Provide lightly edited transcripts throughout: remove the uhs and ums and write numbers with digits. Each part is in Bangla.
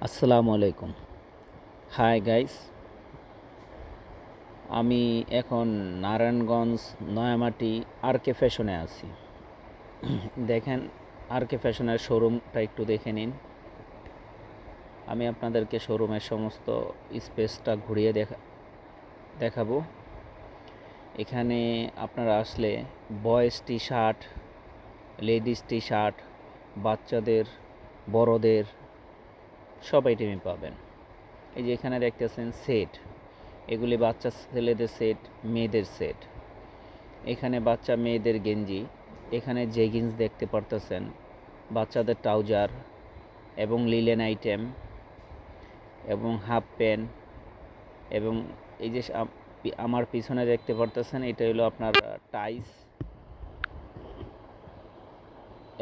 আসসালামু আলাইকুম। হাই গাইস, আমি এখন নারায়ণগঞ্জ নয়ামাটি আরকে ফ্যাশনে আছি। দেখেন, আরকে ফ্যাশনের শোরুমটা একটু দেখে নিন। আমি আপনাদেরকে শোরুমের সমস্ত স্পেসটা ঘুরিয়ে দেখাবো। এখানে আপনারা আসলে boys T shirt, ladies T shirt, বাচ্চাদের, বড়দের সব আইটেমই পাবেন। এই যে এখানে দেখতেছেন সেট, এগুলি বাচ্চা ছেলেদের সেট, মেয়েদের সেট। এখানে বাচ্চা মেয়েদের গেঞ্জি, এখানে জেগিন্স দেখতে পারতেছেন, বাচ্চাদের ট্রাউজার এবং লিলেন আইটেম এবং হাফ প্যান্ট এবং এই যে আমার পিছনে দেখতে পারতেছেন, এটা হলো আপনার টাইস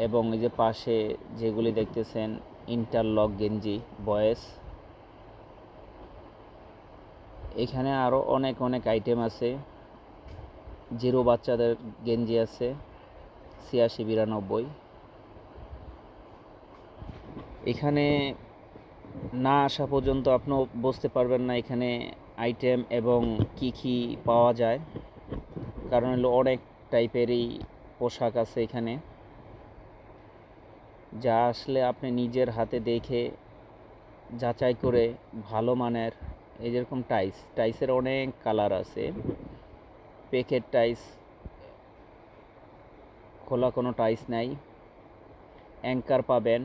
এবং এই যে পাশে যেগুলি দেখতেছেন ইন্টারলক গেঞ্জি বয়েস। এখানে আরও অনেক অনেক আইটেম আছে। জিরো বাচ্চাদের গেঞ্জি আছে ৮৬-৯২। এখানে না আসা পর্যন্ত আপনিও বুঝতে পারবেন না এখানে আইটেম এবং কি কি পাওয়া যায়, কারণ হলো অনেক টাইপেরই পোশাক আছে এখানে, যা আসলে আপনি নিজের হাতে দেখে যাচাই করে ভালো মানের। এই যেরকম টাইসের অনেক কালার আছে, প্যাকেট টাইস, খোলা কোনো টাইস নাই, অ্যাঙ্কার পাবেন,